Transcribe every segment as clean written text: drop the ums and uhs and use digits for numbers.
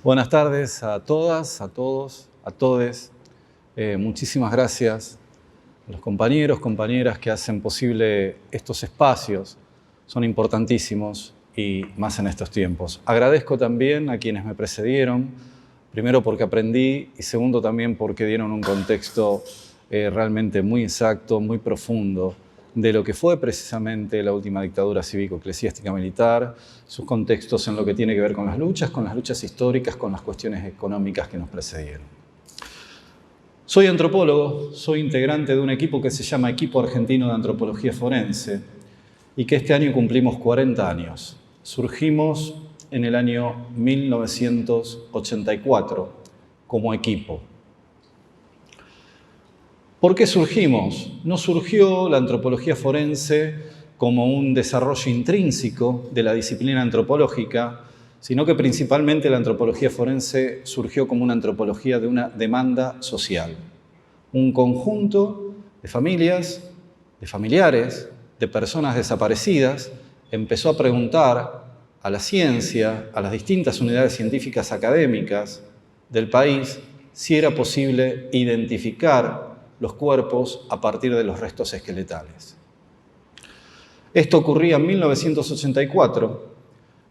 Buenas tardes a todas, a todos, a todes. Muchísimas gracias a los compañeros, compañeras que hacen posible estos espacios. Son importantísimos y más en estos tiempos. Agradezco también a quienes me precedieron, primero porque aprendí y segundo también porque dieron un contexto realmente muy exacto, muy profundo de lo que fue precisamente la última dictadura cívico-eclesiástica militar, sus contextos en lo que tiene que ver con las luchas históricas, con las cuestiones económicas que nos precedieron. Soy antropólogo, soy integrante de un equipo que se llama Equipo Argentino de Antropología Forense y que este año cumplimos 40 años. Surgimos en el año 1984 como equipo. ¿Por qué surgimos? No surgió la antropología forense como un desarrollo intrínseco de la disciplina antropológica, sino que principalmente la antropología forense surgió como una antropología de una demanda social. Un conjunto de familias, de familiares, de personas desaparecidas, empezó a preguntar a la ciencia, a las distintas unidades científicas académicas del país, si era posible identificar los cuerpos a partir de los restos esqueletales. Esto ocurría en 1984,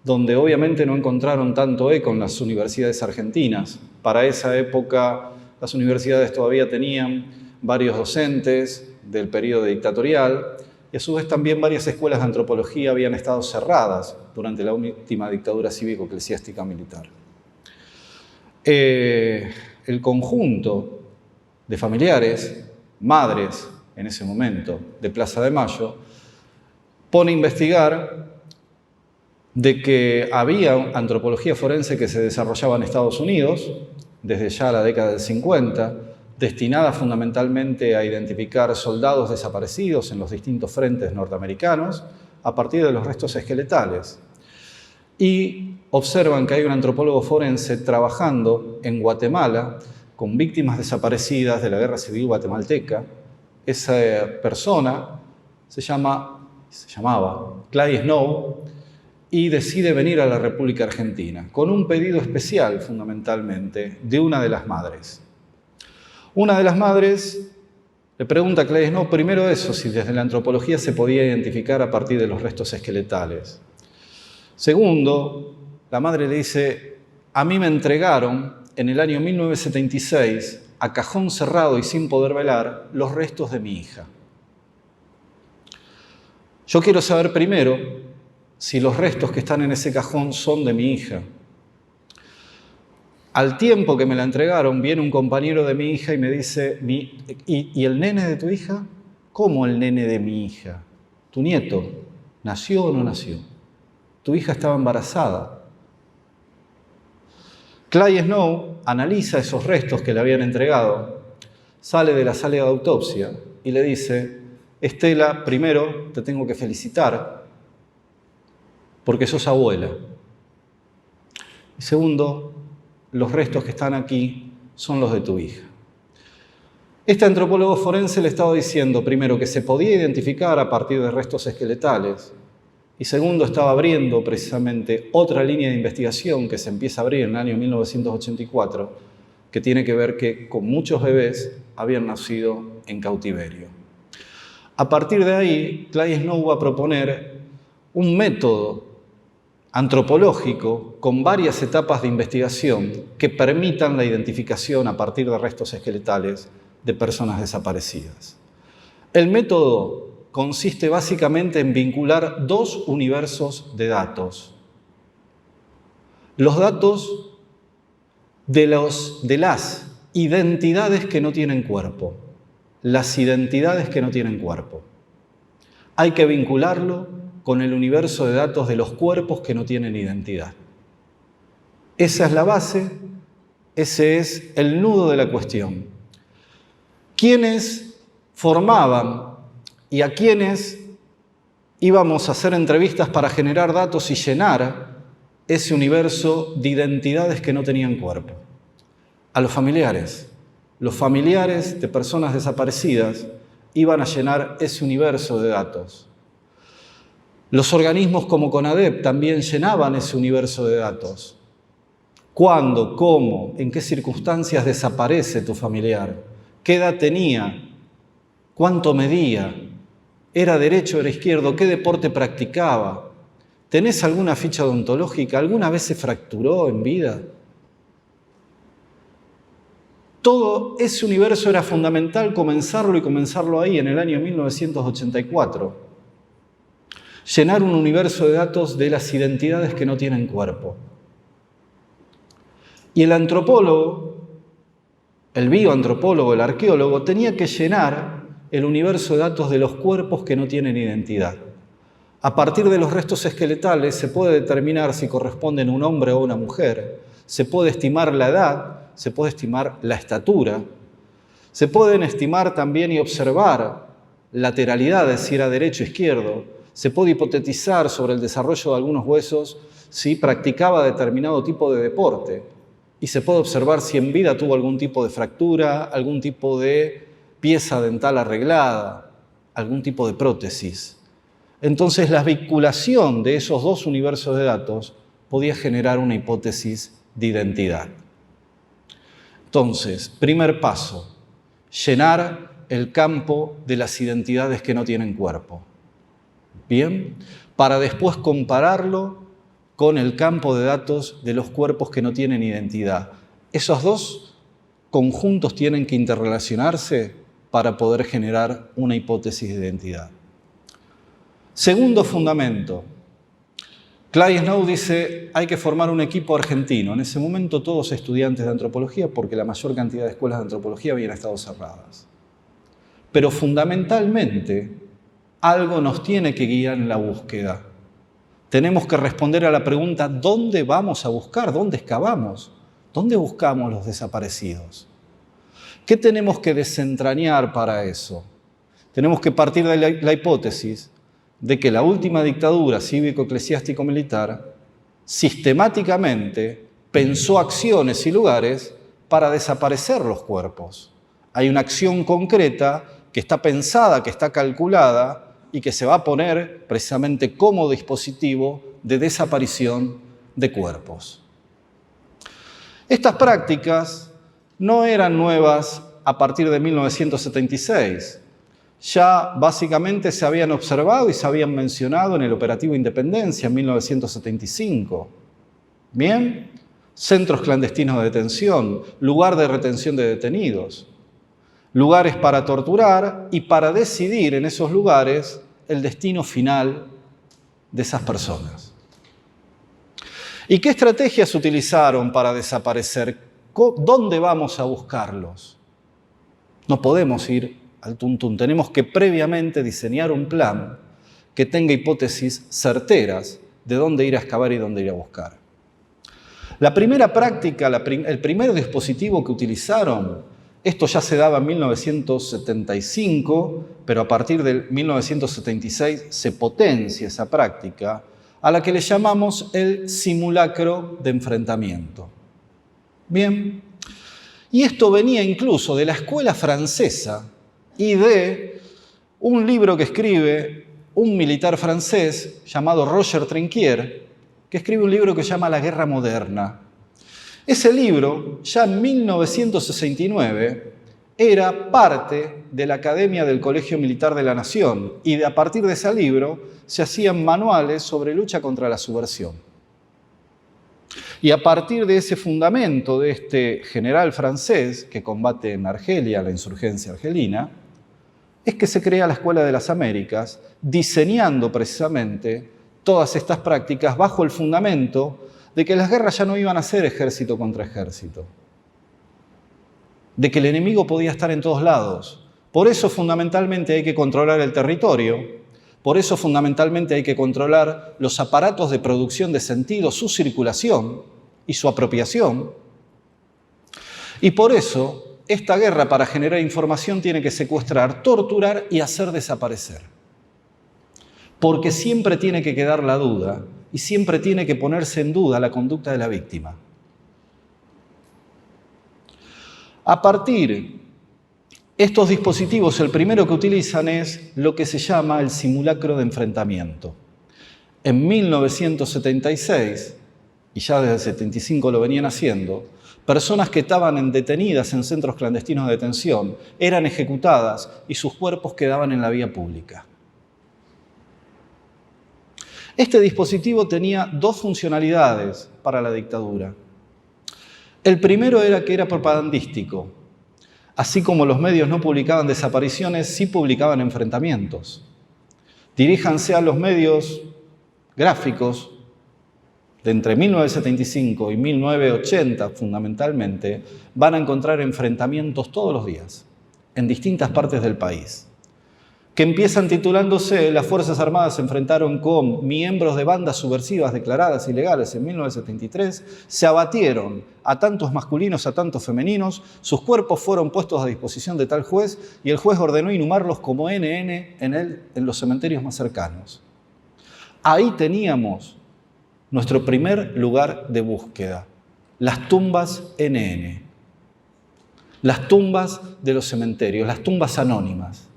donde obviamente no encontraron tanto eco en las universidades argentinas. Para esa época las universidades todavía tenían varios docentes del periodo dictatorial y a su vez también varias escuelas de antropología habían estado cerradas durante la última dictadura cívico-eclesiástica militar. El conjunto de familiares, madres en ese momento de Plaza de Mayo, pone a investigar de que había antropología forense que se desarrollaba en Estados Unidos desde ya la década del 50, destinada fundamentalmente a identificar soldados desaparecidos en los distintos frentes norteamericanos a partir de los restos esqueletales. Y observan que hay un antropólogo forense trabajando en Guatemala con víctimas desaparecidas de la Guerra Civil guatemalteca. Esa persona se llamaba Clay Snow y decide venir a la República Argentina con un pedido especial, fundamentalmente, de una de las madres. Una de las madres le pregunta a Clay Snow primero eso, si desde la antropología se podía identificar a partir de los restos esqueletales. Segundo, la madre le dice, a mí me entregaron en el año 1976, a cajón cerrado y sin poder velar, los restos de mi hija. Yo quiero saber primero si los restos que están en ese cajón son de mi hija. Al tiempo que me la entregaron, viene un compañero de mi hija y me dice, ¿y el nene de tu hija? ¿Cómo el nene de mi hija? ¿Tu nieto nació o no nació? Tu hija estaba embarazada. Clay Snow analiza esos restos que le habían entregado, sale de la sala de autopsia y le dice, Estela, primero te tengo que felicitar porque sos abuela. Y segundo, los restos que están aquí son los de tu hija. Este antropólogo forense le estaba diciendo, primero, que se podía identificar a partir de restos esqueletales, y segundo, estaba abriendo precisamente otra línea de investigación que se empieza a abrir en el año 1984, que tiene que ver que con muchos bebés habían nacido en cautiverio. A partir de ahí, Clay Snow va a proponer un método antropológico con varias etapas de investigación que permitan la identificación a partir de restos esqueletales de personas desaparecidas. El método consiste básicamente en vincular dos universos de datos. Los datos de las identidades que no tienen cuerpo. Las identidades que no tienen cuerpo. Hay que vincularlo con el universo de datos de los cuerpos que no tienen identidad. Esa es la base, ese es el nudo de la cuestión. ¿Quiénes formaban y a quienes íbamos a hacer entrevistas para generar datos y llenar ese universo de identidades que no tenían cuerpo? A los familiares. Los familiares de personas desaparecidas iban a llenar ese universo de datos. Los organismos como CONADEP también llenaban ese universo de datos. ¿Cuándo, cómo, en qué circunstancias desaparece tu familiar? ¿Qué edad tenía? ¿Cuánto medía? ¿Era derecho o era izquierdo? ¿Qué deporte practicaba? ¿Tenés alguna ficha odontológica? ¿Alguna vez se fracturó en vida? Todo ese universo era fundamental comenzarlo ahí, en el año 1984. Llenar un universo de datos de las identidades que no tienen cuerpo. Y el antropólogo, el bioantropólogo, el arqueólogo, tenía que llenar el universo de datos de los cuerpos que no tienen identidad. A partir de los restos esqueletales se puede determinar si corresponden a un hombre o a una mujer, se puede estimar la edad, se puede estimar la estatura, se pueden estimar también y observar lateralidades, si era derecho o izquierdo, se puede hipotetizar sobre el desarrollo de algunos huesos si practicaba determinado tipo de deporte. Y se puede observar si en vida tuvo algún tipo de fractura, algún tipo de pieza dental arreglada, algún tipo de prótesis. Entonces, la vinculación de esos dos universos de datos podía generar una hipótesis de identidad. Entonces, primer paso, llenar el campo de las identidades que no tienen cuerpo. Bien, para después compararlo con el campo de datos de los cuerpos que no tienen identidad. Esos dos conjuntos tienen que interrelacionarse para poder generar una hipótesis de identidad. Segundo fundamento. Clay Snow dice, hay que formar un equipo argentino. En ese momento todos estudiantes de antropología, porque la mayor cantidad de escuelas de antropología habían estado cerradas. Pero fundamentalmente, algo nos tiene que guiar en la búsqueda. Tenemos que responder a la pregunta, ¿dónde vamos a buscar? ¿Dónde excavamos? ¿Dónde buscamos los desaparecidos? ¿Qué tenemos que desentrañar para eso? Tenemos que partir de la hipótesis de que la última dictadura cívico-eclesiástico-militar sistemáticamente pensó acciones y lugares para desaparecer los cuerpos. Hay una acción concreta que está pensada, que está calculada, y que se va a poner precisamente como dispositivo de desaparición de cuerpos. Estas prácticas no eran nuevas a partir de 1976. Ya básicamente se habían observado y se habían mencionado en el operativo Independencia en 1975. Bien, centros clandestinos de detención, lugar de retención de detenidos, lugares para torturar y para decidir en esos lugares el destino final de esas personas. ¿Y qué estrategias utilizaron para desaparecer? ¿Dónde vamos a buscarlos? No podemos ir al tuntún, tenemos que previamente diseñar un plan que tenga hipótesis certeras de dónde ir a excavar y dónde ir a buscar. La primera práctica, el primer dispositivo que utilizaron, esto ya se daba en 1975, pero a partir de 1976 se potencia esa práctica, a la que le llamamos el simulacro de enfrentamiento. Bien, y esto venía incluso de la escuela francesa y de un libro que escribe un militar francés llamado Roger Trinquier, que escribe un libro que se llama La Guerra Moderna. Ese libro, ya en 1969, era parte de la Academia del Colegio Militar de la Nación y a partir de ese libro se hacían manuales sobre lucha contra la subversión. Y a partir de ese fundamento de este general francés que combate en Argelia la insurgencia argelina, es que se crea la Escuela de las Américas, diseñando precisamente todas estas prácticas bajo el fundamento de que las guerras ya no iban a ser ejército contra ejército, de que el enemigo podía estar en todos lados. Por eso fundamentalmente hay que controlar el territorio, por eso fundamentalmente hay que controlar los aparatos de producción de sentido, su circulación y su apropiación. Y por eso esta guerra para generar información tiene que secuestrar, torturar y hacer desaparecer. Porque siempre tiene que quedar la duda y siempre tiene que ponerse en duda la conducta de la víctima. A partir estos dispositivos, el primero que utilizan es lo que se llama el simulacro de enfrentamiento. En 1976, y ya desde el 75 lo venían haciendo, personas que estaban detenidas en centros clandestinos de detención eran ejecutadas y sus cuerpos quedaban en la vía pública. Este dispositivo tenía dos funcionalidades para la dictadura. El primero era que era propagandístico. Así como los medios no publicaban desapariciones, sí publicaban enfrentamientos. Diríjanse a los medios gráficos de entre 1975 y 1980, fundamentalmente, van a encontrar enfrentamientos todos los días, en distintas partes del país, que empiezan titulándose «Las Fuerzas Armadas se enfrentaron con miembros de bandas subversivas declaradas ilegales en 1973, se abatieron a tantos masculinos, a tantos femeninos, sus cuerpos fueron puestos a disposición de tal juez y el juez ordenó inhumarlos como NN en los cementerios más cercanos». Ahí teníamos nuestro primer lugar de búsqueda, las tumbas NN, las tumbas de los cementerios, las tumbas anónimas,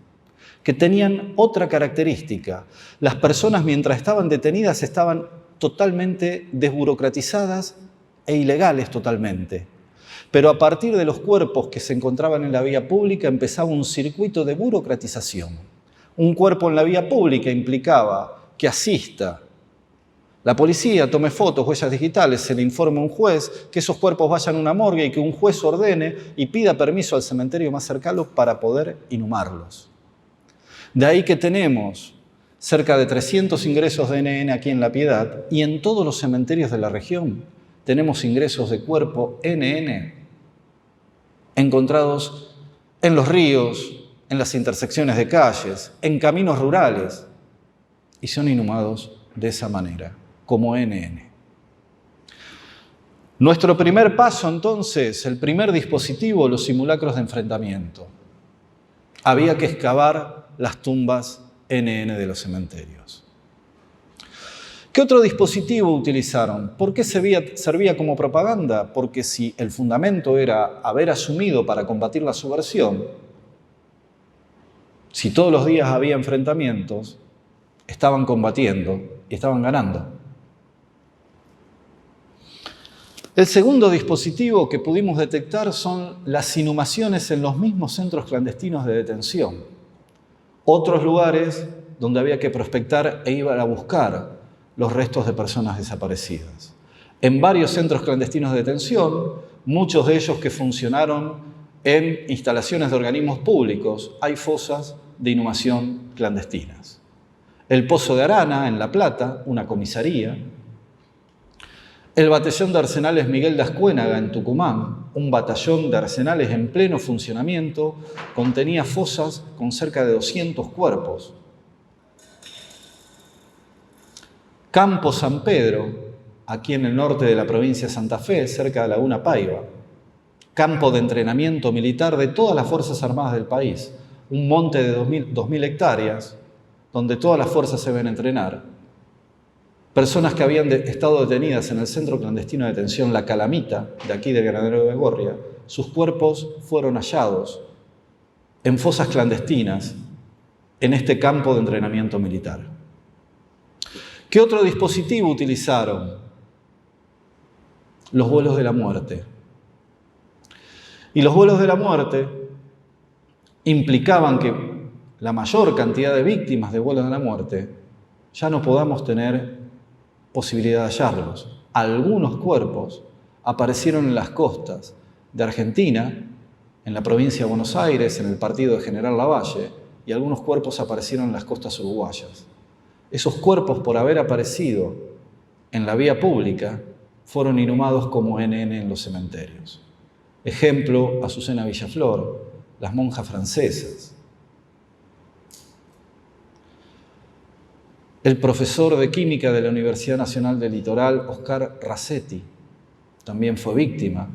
que tenían otra característica. Las personas, mientras estaban detenidas, estaban totalmente desburocratizadas e ilegales totalmente. Pero a partir de los cuerpos que se encontraban en la vía pública empezaba un circuito de burocratización. Un cuerpo en la vía pública implicaba que asista la policía, tome fotos, huellas digitales, se le informe a un juez, que esos cuerpos vayan a una morgue y que un juez ordene y pida permiso al cementerio más cercano para poder inhumarlos. De ahí que tenemos cerca de 300 ingresos de NN aquí en La Piedad y en todos los cementerios de la región tenemos ingresos de cuerpo NN encontrados en los ríos, en las intersecciones de calles, en caminos rurales y son inhumados de esa manera, como NN. Nuestro primer paso, entonces, el primer dispositivo, los simulacros de enfrentamiento. Había que excavar las tumbas NN de los cementerios. ¿Qué otro dispositivo utilizaron? ¿Por qué servía como propaganda? Porque si el fundamento era haber asumido para combatir la subversión, si todos los días había enfrentamientos, estaban combatiendo y estaban ganando. El segundo dispositivo que pudimos detectar son las inhumaciones en los mismos centros clandestinos de detención. Otros lugares donde había que prospectar e iban a buscar los restos de personas desaparecidas. En varios centros clandestinos de detención, muchos de ellos que funcionaron en instalaciones de organismos públicos, hay fosas de inhumación clandestinas. El Pozo de Arana, en La Plata, una comisaría. El batallón de arsenales Miguel de Ascuénaga, en Tucumán, un batallón de arsenales en pleno funcionamiento, contenía fosas con cerca de 200 cuerpos. Campo San Pedro, aquí en el norte de la provincia de Santa Fe, cerca de Laguna Paiva. Campo de entrenamiento militar de todas las Fuerzas Armadas del país. Un monte de 2.000 hectáreas, donde todas las fuerzas se ven entrenar. Personas que habían estado detenidas en el centro clandestino de detención La Calamita, de aquí de Granadero de Gorria, sus cuerpos fueron hallados en fosas clandestinas en este campo de entrenamiento militar. ¿Qué otro dispositivo utilizaron? Los vuelos de la muerte. Y los vuelos de la muerte implicaban que la mayor cantidad de víctimas de vuelos de la muerte ya no podamos tener posibilidad de hallarlos. Algunos cuerpos aparecieron en las costas de Argentina, en la provincia de Buenos Aires, en el partido de General Lavalle, y algunos cuerpos aparecieron en las costas uruguayas. Esos cuerpos, por haber aparecido en la vía pública, fueron inhumados como NN en los cementerios. Ejemplo, Azucena Villaflor, las monjas francesas. El profesor de química de la Universidad Nacional del Litoral, Oscar Rasetti, también fue víctima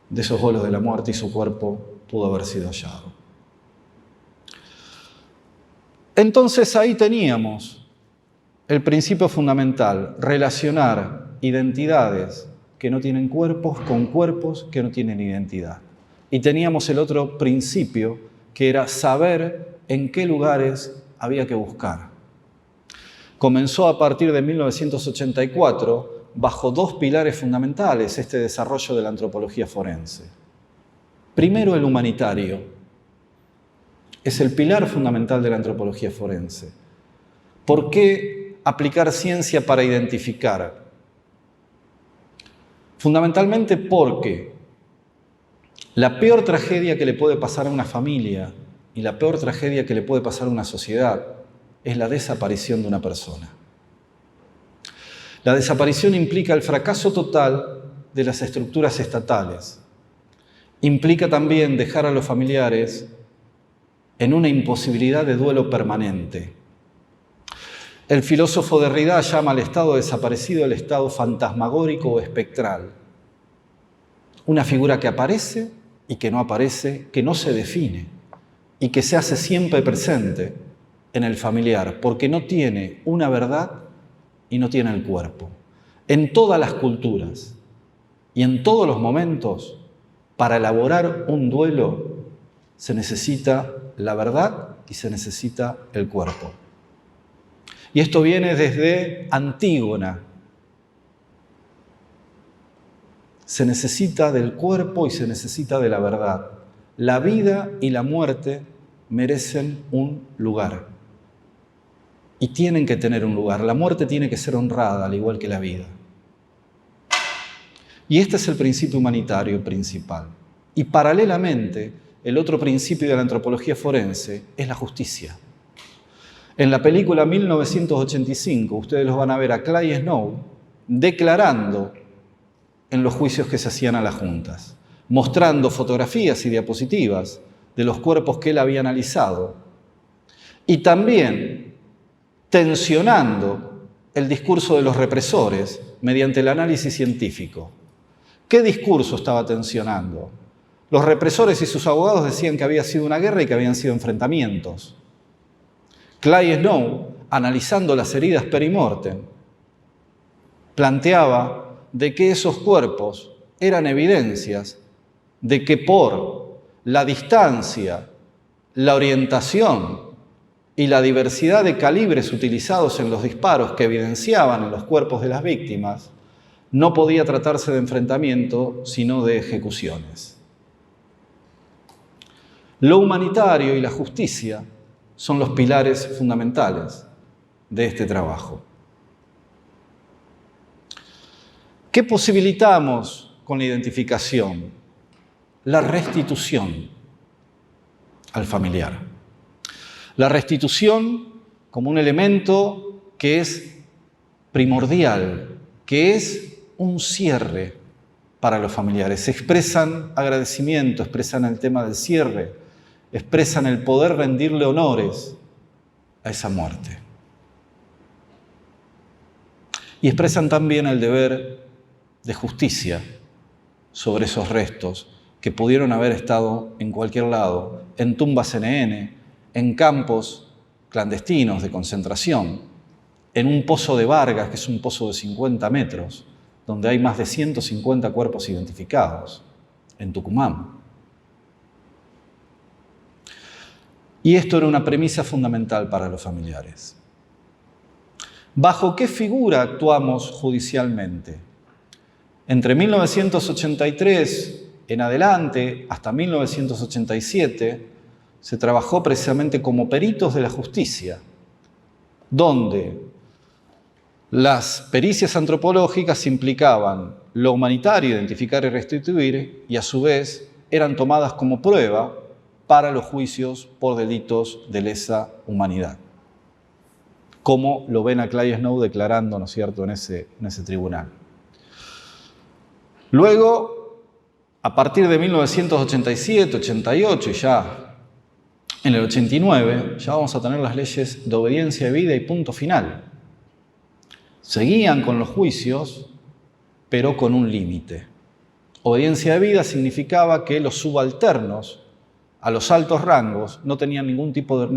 de esos vuelos de la muerte y su cuerpo pudo haber sido hallado. Entonces ahí teníamos el principio fundamental, relacionar identidades que no tienen cuerpos con cuerpos que no tienen identidad. Y teníamos el otro principio, que era saber en qué lugares había que buscar. comenzó a partir de 1984 bajo dos pilares fundamentales este desarrollo de la antropología forense. Primero, el humanitario. Es el pilar fundamental de la antropología forense. ¿Por qué aplicar ciencia para identificar? Fundamentalmente porque la peor tragedia que le puede pasar a una familia y la peor tragedia que le puede pasar a una sociedad es la desaparición de una persona. La desaparición implica el fracaso total de las estructuras estatales. Implica también dejar a los familiares en una imposibilidad de duelo permanente. El filósofo Derrida llama al estado desaparecido el estado fantasmagórico o espectral. Una figura que aparece y que no aparece, que no se define y que se hace siempre presente en el familiar, porque no tiene una verdad y no tiene el cuerpo. En todas las culturas y en todos los momentos, para elaborar un duelo se necesita la verdad y se necesita el cuerpo. Y esto viene desde Antígona. Se necesita del cuerpo y se necesita de la verdad. La vida y la muerte merecen un lugar. Y tienen que tener un lugar. La muerte tiene que ser honrada, al igual que la vida. Y este es el principio humanitario principal. Y paralelamente, el otro principio de la antropología forense es la justicia. En la película 1985, ustedes los van a ver a Clay Snow declarando en los juicios que se hacían a las juntas, mostrando fotografías y diapositivas de los cuerpos que él había analizado y también tensionando el discurso de los represores mediante el análisis científico. ¿Qué discurso estaba tensionando? Los represores y sus abogados decían que había sido una guerra y que habían sido enfrentamientos. Clay Snow, analizando las heridas perimortem, planteaba de que esos cuerpos eran evidencias de que por la distancia, la orientación y la diversidad de calibres utilizados en los disparos que evidenciaban en los cuerpos de las víctimas, no podía tratarse de enfrentamiento, sino de ejecuciones. Lo humanitario y la justicia son los pilares fundamentales de este trabajo. ¿Qué posibilitamos con la identificación? La restitución al familiar. La restitución como un elemento que es primordial, que es un cierre para los familiares. Expresan agradecimiento, expresan el tema del cierre, expresan el poder rendirle honores a esa muerte. Y expresan también el deber de justicia sobre esos restos que pudieron haber estado en cualquier lado, en tumbas NN, en campos clandestinos de concentración, en un pozo de Vargas, que es un pozo de 50 metros, donde hay más de 150 cuerpos identificados, en Tucumán. Y esto era una premisa fundamental para los familiares. ¿Bajo qué figura actuamos judicialmente? Entre 1983 en adelante, hasta 1987, se trabajó precisamente como peritos de la justicia, donde las pericias antropológicas implicaban lo humanitario, identificar y restituir, y a su vez eran tomadas como prueba para los juicios por delitos de lesa humanidad, como lo ven a Clay Snow declarando, ¿no es cierto?, en ese tribunal. Luego, a partir de 1987, 88 y ya en el 89, ya vamos a tener las leyes de obediencia debida y punto final. Seguían con los juicios, pero con un límite. Obediencia debida significaba que los subalternos a los altos rangos no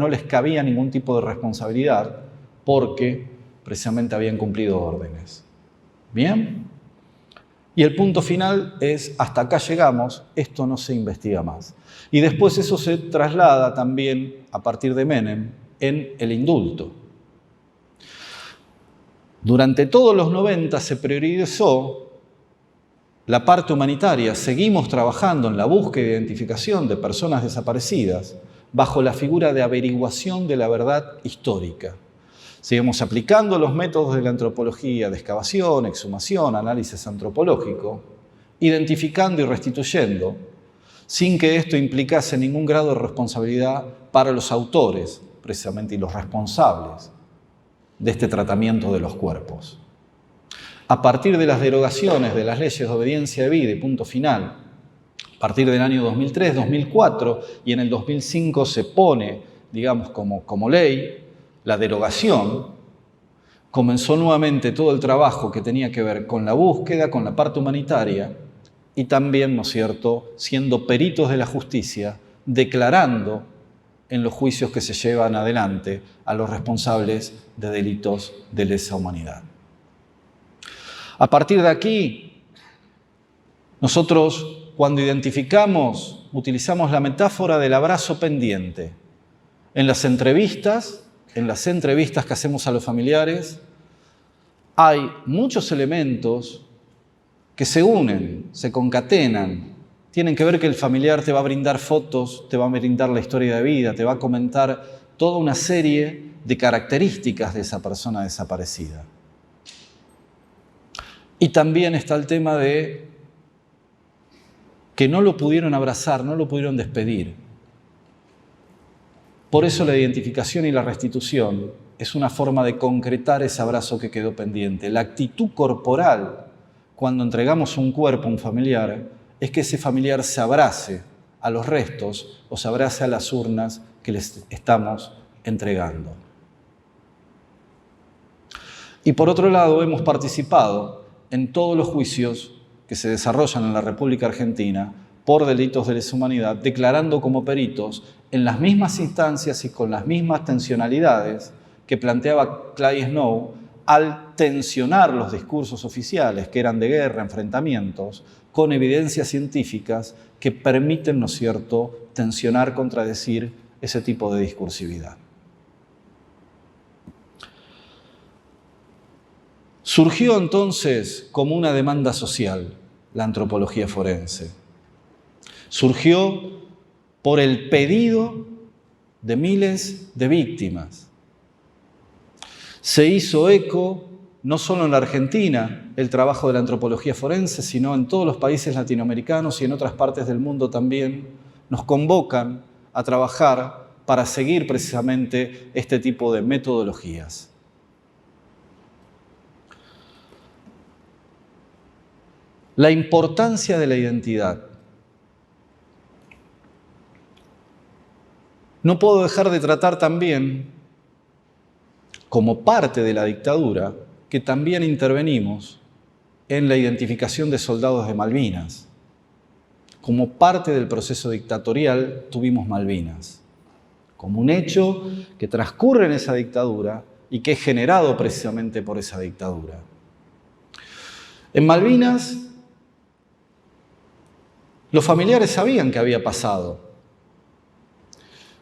les cabía ningún tipo de responsabilidad porque precisamente habían cumplido órdenes. ¿Bien? Y el punto final es, hasta acá llegamos, esto no se investiga más. Y después eso se traslada también, a partir de Menem, en el indulto. Durante todos los 90 se priorizó la parte humanitaria. Seguimos trabajando en la búsqueda e identificación de personas desaparecidas bajo la figura de averiguación de la verdad histórica. Seguimos aplicando los métodos de la antropología de excavación, exhumación, análisis antropológico, identificando y restituyendo, sin que esto implicase ningún grado de responsabilidad para los autores, precisamente, y los responsables de este tratamiento de los cuerpos. A partir de las derogaciones de las leyes de obediencia debida y punto final, a partir del año 2003, 2004 y en el 2005 se pone, digamos, como ley la derogación, comenzó nuevamente todo el trabajo que tenía que ver con la búsqueda, con la parte humanitaria y también, ¿no es cierto?, siendo peritos de la justicia, declarando en los juicios que se llevan adelante a los responsables de delitos de lesa humanidad. A partir de aquí, nosotros cuando identificamos, utilizamos la metáfora del abrazo pendiente. En las entrevistas que hacemos a los familiares, hay muchos elementos que se unen, se concatenan, tienen que ver que el familiar te va a brindar fotos, te va a brindar la historia de vida, te va a comentar toda una serie de características de esa persona desaparecida. Y también está el tema de que no lo pudieron abrazar, no lo pudieron despedir. Por eso la identificación y la restitución es una forma de concretar ese abrazo que quedó pendiente. La actitud corporal, cuando entregamos un cuerpo a un familiar, es que ese familiar se abrace a los restos o se abrace a las urnas que les estamos entregando. Y por otro lado, hemos participado en todos los juicios que se desarrollan en la República Argentina por delitos de lesa humanidad, declarando como peritos en las mismas instancias y con las mismas tensionalidades que planteaba Clay Snow al tensionar los discursos oficiales, que eran de guerra, enfrentamientos, con evidencias científicas que permiten, ¿no es cierto?, tensionar, contradecir ese tipo de discursividad. Surgió entonces como una demanda social la antropología forense. Surgió por el pedido de miles de víctimas. Se hizo eco, no solo en la Argentina, el trabajo de la antropología forense, sino en todos los países latinoamericanos y en otras partes del mundo también. Nos convocan a trabajar para seguir precisamente este tipo de metodologías. La importancia de la identidad. No puedo dejar de tratar también, como parte de la dictadura, que también intervenimos en la identificación de soldados de Malvinas. Como parte del proceso dictatorial tuvimos Malvinas, como un hecho que transcurre en esa dictadura y que es generado precisamente por esa dictadura. En Malvinas, los familiares sabían qué había pasado,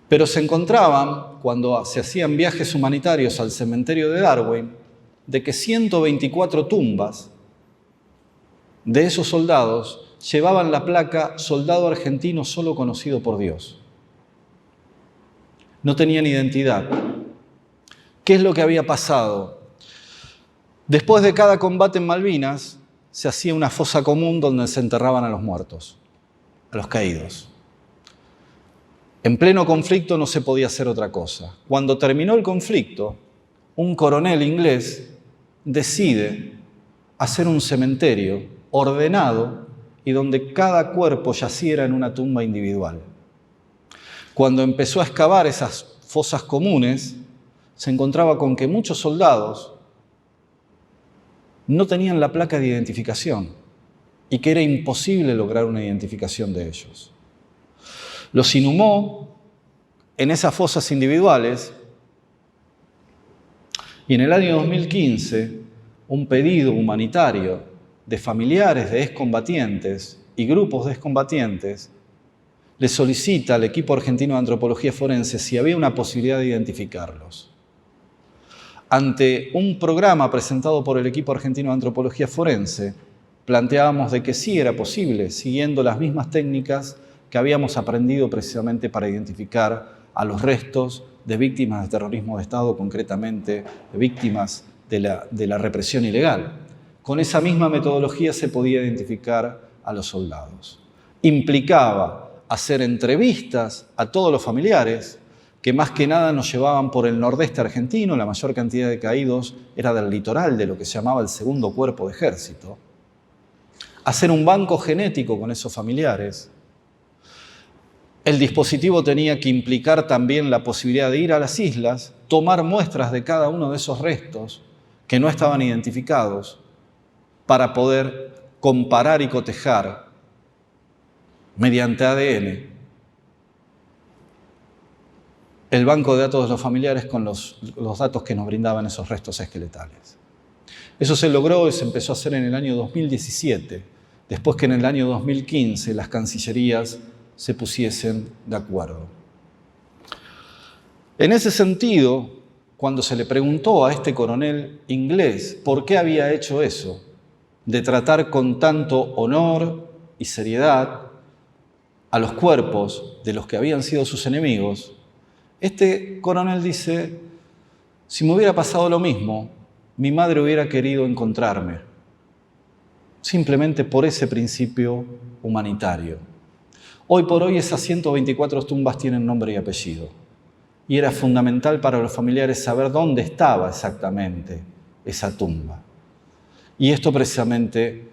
pero se encontraban, cuando se hacían viajes humanitarios al cementerio de Darwin, de que 124 tumbas de esos soldados llevaban la placa «Soldado argentino solo conocido por Dios». No tenían identidad. ¿Qué es lo que había pasado? Después de cada combate en Malvinas, se hacía una fosa común donde se enterraban a los muertos, a los caídos. En pleno conflicto no se podía hacer otra cosa. Cuando terminó el conflicto, un coronel inglés decide hacer un cementerio ordenado y donde cada cuerpo yaciera en una tumba individual. Cuando empezó a excavar esas fosas comunes, se encontraba con que muchos soldados no tenían la placa de identificación y que era imposible lograr una identificación de ellos. Los inhumó en esas fosas individuales y en el año 2015 un pedido humanitario de familiares de excombatientes y grupos de excombatientes le solicita al equipo argentino de antropología forense si había una posibilidad de identificarlos. ante un programa presentado por el equipo argentino de antropología forense, planteábamos de que sí era posible, siguiendo las mismas técnicas que habíamos aprendido precisamente para identificar a los restos de víctimas de terrorismo de Estado, concretamente de víctimas de la represión ilegal. Con esa misma metodología se podía identificar a los soldados. Implicaba hacer entrevistas a todos los familiares, que más que nada nos llevaban por el nordeste argentino, la mayor cantidad de caídos era del litoral, de lo que se llamaba el segundo cuerpo de ejército. Hacer un banco genético con esos familiares. El dispositivo tenía que implicar también la posibilidad de ir a las islas, tomar muestras de cada uno de esos restos que no estaban identificados para poder comparar y cotejar mediante ADN el banco de datos de los familiares con los datos que nos brindaban esos restos esqueletales. Eso se logró y se empezó a hacer en el año 2017, después que en el año 2015 las cancillerías se pusiesen de acuerdo. En ese sentido, cuando se le preguntó a este coronel inglés por qué había hecho eso, de tratar con tanto honor y seriedad a los cuerpos de los que habían sido sus enemigos, este coronel dice: si me hubiera pasado lo mismo, mi madre hubiera querido encontrarme, simplemente por ese principio humanitario. Hoy por hoy esas 124 tumbas tienen nombre y apellido, y era fundamental para los familiares saber dónde estaba exactamente esa tumba. Y esto precisamente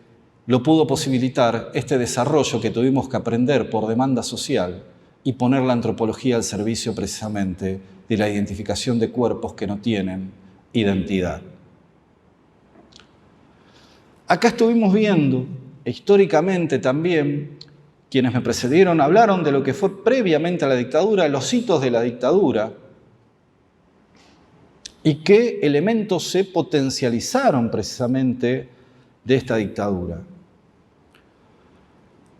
lo pudo posibilitar este desarrollo que tuvimos que aprender por demanda social y poner la antropología al servicio precisamente de la identificación de cuerpos que no tienen identidad. Acá estuvimos viendo, históricamente también, quienes me precedieron hablaron de lo que fue previamente a la dictadura, los hitos de la dictadura, y qué elementos se potencializaron precisamente de esta dictadura.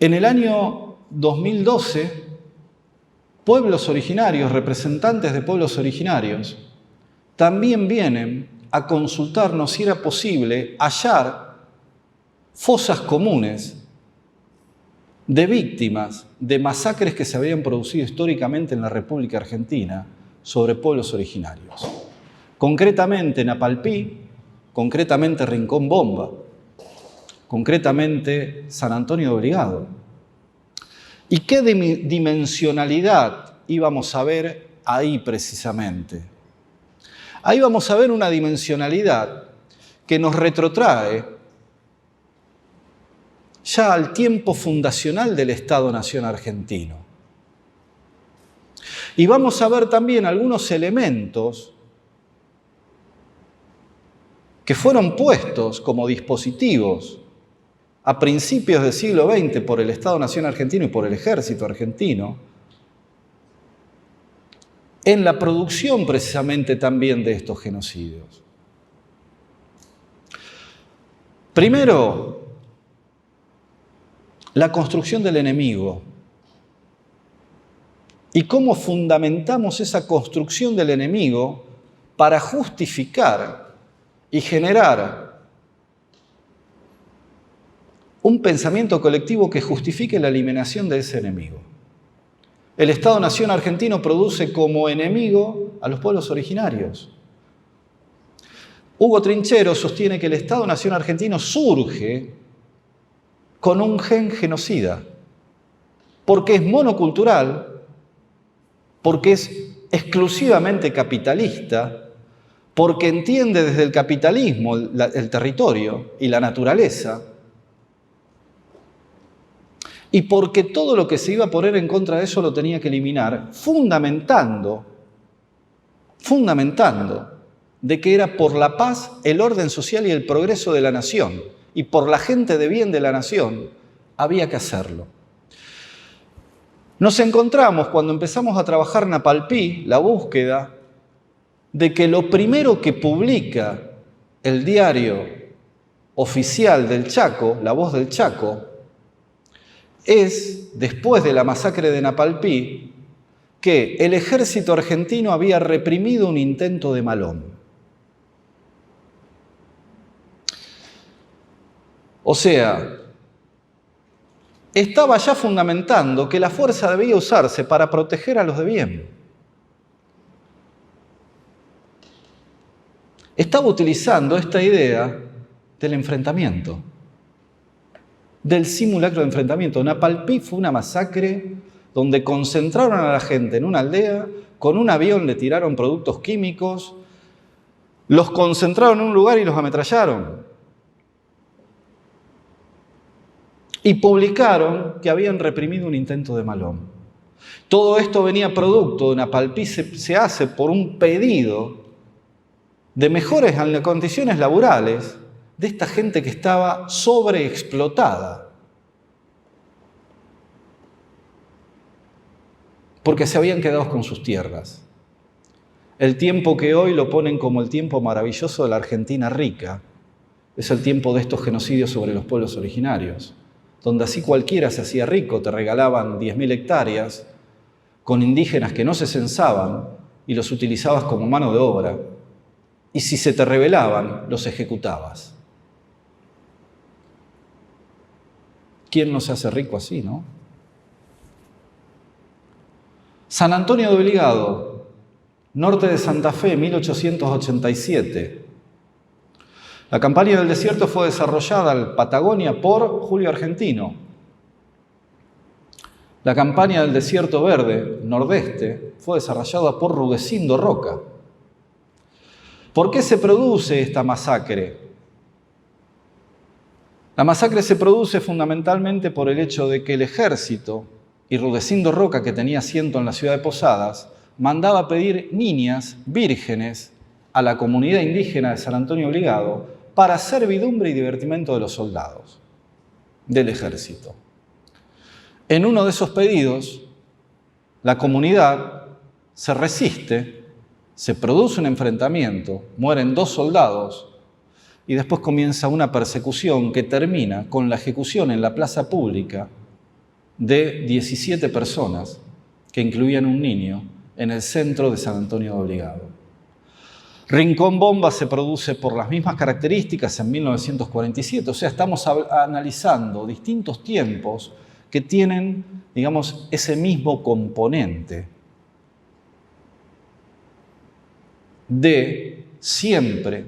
En el año 2012, pueblos originarios, representantes de pueblos originarios, también vienen a consultarnos si era posible hallar fosas comunes de víctimas de masacres que se habían producido históricamente en la República Argentina sobre pueblos originarios. Concretamente en Apalpí, concretamente Rincón Bomba, concretamente San Antonio de Obligado. ¿Y qué dimensionalidad íbamos a ver ahí precisamente? Ahí vamos a ver una dimensionalidad que nos retrotrae ya al tiempo fundacional del Estado-Nación argentino. Y vamos a ver también algunos elementos que fueron puestos como dispositivos a principios del siglo XX por el Estado-Nación argentino y por el Ejército argentino, en la producción precisamente también de estos genocidios. Primero, la construcción del enemigo. Y cómo fundamentamos esa construcción del enemigo para justificar y generar un pensamiento colectivo que justifique la eliminación de ese enemigo. El Estado-Nación argentino produce como enemigo a los pueblos originarios. Hugo Trinchero sostiene que el Estado-Nación argentino surge con un gen genocida, porque es monocultural, porque es exclusivamente capitalista, porque entiende desde el capitalismo el territorio y la naturaleza, y porque todo lo que se iba a poner en contra de eso lo tenía que eliminar, fundamentando de que era por la paz, el orden social y el progreso de la nación, y por la gente de bien de la nación, había que hacerlo. Nos encontramos, cuando empezamos a trabajar en Apalpí, la búsqueda de que lo primero que publica el diario oficial del Chaco, La Voz del Chaco, es, después de la masacre de Napalpí, que el ejército argentino había reprimido un intento de Malón. O sea, estaba ya fundamentando que la fuerza debía usarse para proteger a los de bien. Estaba utilizando esta idea del enfrentamiento, del simulacro de enfrentamiento. Napalpí fue una masacre donde concentraron a la gente en una aldea, con un avión le tiraron productos químicos, los concentraron en un lugar y los ametrallaron. Y publicaron que habían reprimido un intento de Malón. Todo esto venía producto de Napalpí, se hace por un pedido de mejores condiciones laborales de esta gente que estaba sobreexplotada. Porque se habían quedado con sus tierras. El tiempo que hoy lo ponen como el tiempo maravilloso de la Argentina rica es el tiempo de estos genocidios sobre los pueblos originarios, donde así cualquiera se hacía rico, te regalaban 10.000 hectáreas con indígenas que no se censaban y los utilizabas como mano de obra. Y si se te rebelaban, los ejecutabas. ¿Quién no se hace rico así, no? San Antonio de Obligado, norte de Santa Fe, 1887. La campaña del desierto fue desarrollada en Patagonia por Julio Argentino. La campaña del desierto verde, nordeste, fue desarrollada por Rudecindo Roca. ¿Por qué se produce esta masacre? La masacre se produce fundamentalmente por el hecho de que el ejército y Rudecindo Roca, que tenía asiento en la ciudad de Posadas, mandaba pedir niñas vírgenes a la comunidad indígena de San Antonio Obligado para servidumbre y divertimento de los soldados del ejército. En uno de esos pedidos, la comunidad se resiste, se produce un enfrentamiento, mueren 2 soldados y después comienza una persecución que termina con la ejecución en la plaza pública de 17 personas, que incluían un niño, en el centro de San Antonio de Obligado. Rincón Bomba se produce por las mismas características en 1947, o sea, estamos analizando distintos tiempos que tienen, digamos, ese mismo componente de siempre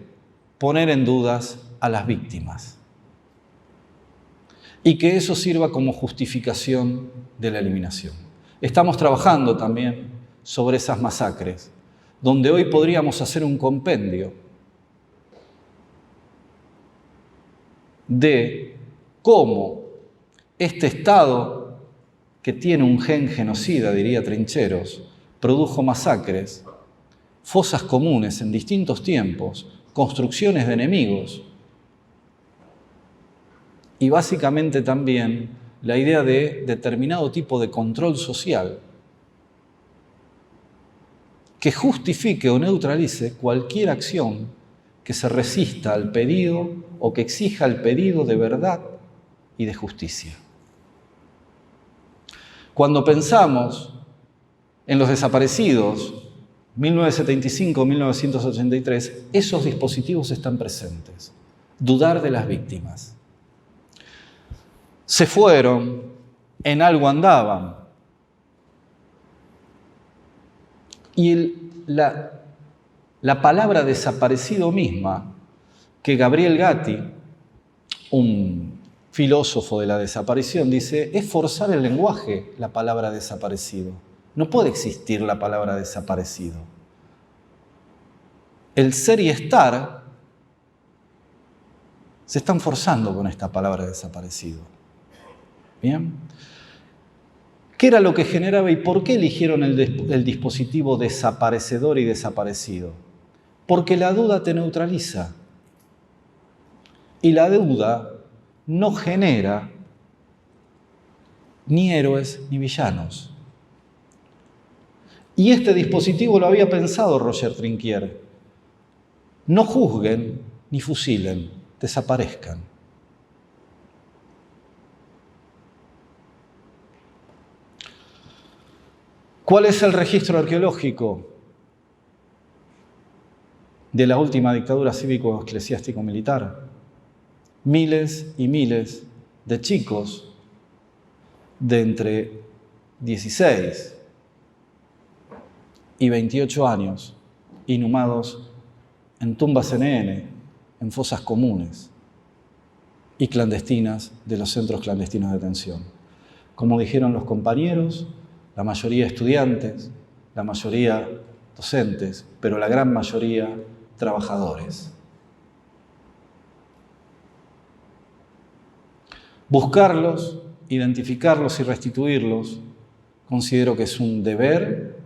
poner en dudas a las víctimas y que eso sirva como justificación de la eliminación. Estamos trabajando también sobre esas masacres, donde hoy podríamos hacer un compendio de cómo este Estado, que tiene un gen genocida, diría Trincheros, produjo masacres, fosas comunes en distintos tiempos, construcciones de enemigos y básicamente también la idea de determinado tipo de control social que justifique o neutralice cualquier acción que se resista al pedido o que exija el pedido de verdad y de justicia. Cuando pensamos en los desaparecidos, 1975-1983, esos dispositivos están presentes. Dudar de las víctimas. Se fueron, en algo andaban. Y la palabra desaparecido misma, que Gabriel Gatti, un filósofo de la desaparición, dice, es forzar el lenguaje la palabra desaparecido. No puede existir la palabra desaparecido. El ser y estar se están forzando con esta palabra desaparecido. ¿Bien? ¿Qué era lo que generaba y por qué eligieron el dispositivo desaparecedor y desaparecido? Porque la duda te neutraliza. Y la duda no genera ni héroes ni villanos. Y este dispositivo lo había pensado Roger Trinquier. No juzguen ni fusilen, desaparezcan. ¿Cuál es el registro arqueológico de la última dictadura cívico-eclesiástico-militar? miles y miles de chicos de entre 16 y 28 años inhumados en tumbas NN, en fosas comunes y clandestinas de los centros clandestinos de detención. Como dijeron los compañeros, la mayoría estudiantes, la mayoría docentes, pero la gran mayoría trabajadores. Buscarlos, identificarlos y restituirlos, considero que es un deber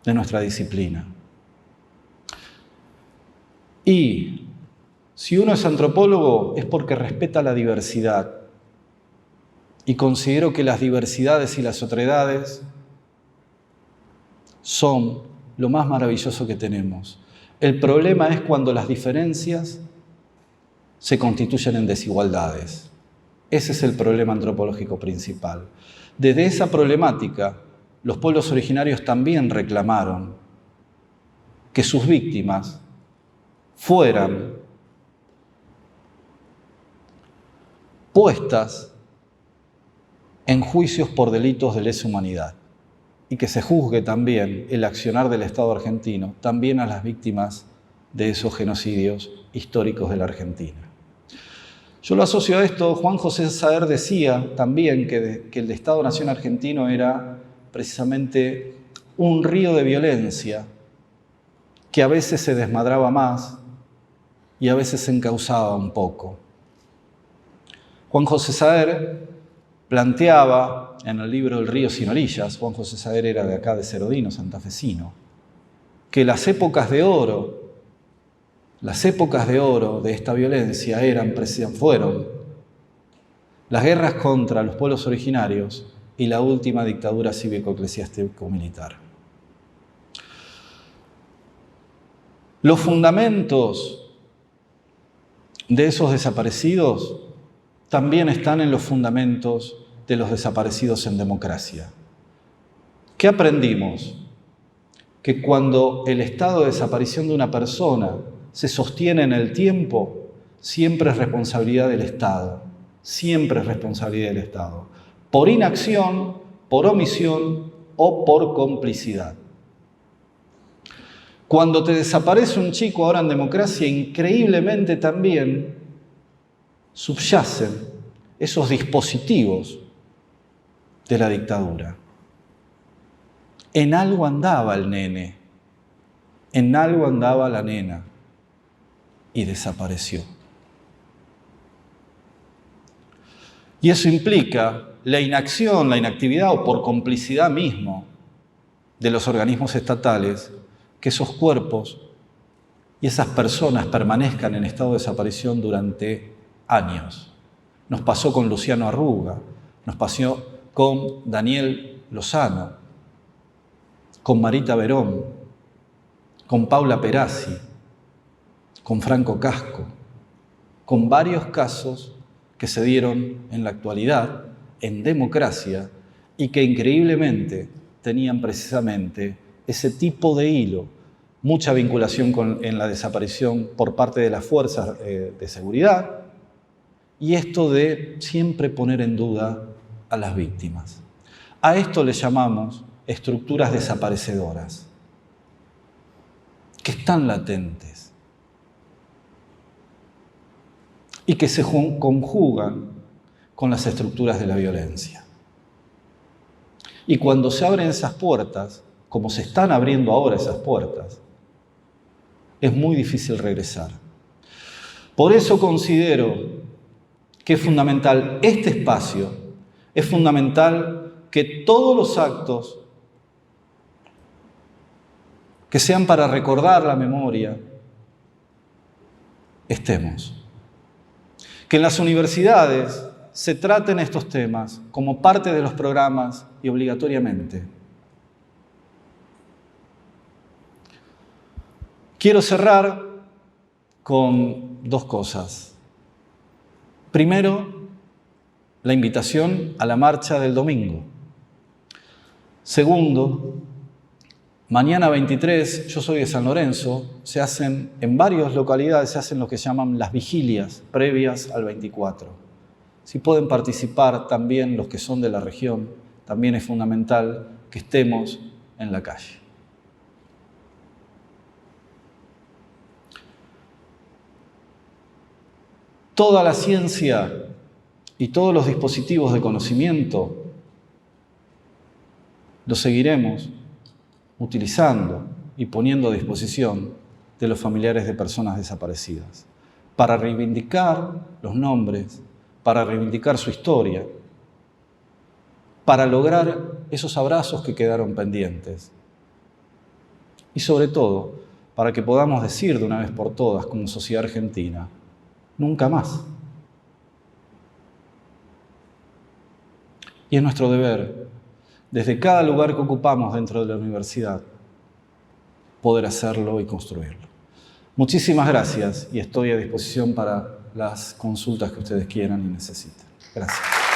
de nuestra disciplina. Y si uno es antropólogo es porque respeta la diversidad y considero que las diversidades y las otredades son lo más maravilloso que tenemos. El problema es cuando las diferencias se constituyen en desigualdades. Ese es el problema antropológico principal. Desde esa problemática, los pueblos originarios también reclamaron que sus víctimas fueran puestas en juicios por delitos de lesa humanidad y que se juzgue también el accionar del Estado argentino también a las víctimas de esos genocidios históricos de la Argentina. Yo lo asocio a esto. Juan José Saer decía también que el Estado-Nación argentino era precisamente un río de violencia que a veces se desmadraba más y a veces se encauzaba un poco. Juan José Saer planteaba en el libro El río sin orillas, Juan José Saer era de acá de Cerodino, santafesino, que las épocas de oro de esta violencia fueron las guerras contra los pueblos originarios y la última dictadura cívico-eclesiástico-militar. Los fundamentos de esos desaparecidos también están en los fundamentos de los desaparecidos en democracia. ¿Qué aprendimos? Que cuando el estado de desaparición de una persona se sostiene en el tiempo, siempre es responsabilidad del Estado, siempre es responsabilidad del Estado, por inacción, por omisión o por complicidad. Cuando te desaparece un chico ahora en democracia, increíblemente también subyacen esos dispositivos de la dictadura. En algo andaba el nene, en algo andaba la nena y desapareció. Y eso implica la inacción, la inactividad o por complicidad mismo de los organismos estatales, que esos cuerpos y esas personas permanezcan en estado de desaparición durante años. Nos pasó con Luciano Arruga, nos pasó con Daniel Lozano, con Marita Verón, con Paula Perazzi, con Franco Casco, con varios casos que se dieron en la actualidad, en democracia, y que increíblemente tenían precisamente ese tipo de hilo, mucha vinculación en la desaparición por parte de las fuerzas de seguridad, y esto de siempre poner en duda a las víctimas. A esto le llamamos estructuras desaparecedoras, que están latentes y que se conjugan con las estructuras de la violencia. Y cuando se abren esas puertas, como se están abriendo ahora esas puertas, es muy difícil regresar. Por eso considero que es fundamental este espacio, es fundamental que todos los actos que sean para recordar la memoria, estemos. Que en las universidades se traten estos temas como parte de los programas y obligatoriamente. Quiero cerrar con dos cosas. Primero, la invitación a la marcha del domingo. Segundo, Mañana 23, yo soy de San Lorenzo, se hacen en varias localidades, se hacen lo que llaman las vigilias previas al 24. Si pueden participar también los que son de la región, también es fundamental que estemos en la calle. Toda la ciencia y todos los dispositivos de conocimiento los seguiremos utilizando y poniendo a disposición de los familiares de personas desaparecidas, para reivindicar los nombres, para reivindicar su historia, para lograr esos abrazos que quedaron pendientes. Y sobre todo, para que podamos decir de una vez por todas, como sociedad argentina, nunca más. Y es nuestro deber, desde cada lugar que ocupamos dentro de la universidad, poder hacerlo y construirlo. Muchísimas gracias y estoy a disposición para las consultas que ustedes quieran y necesiten. Gracias.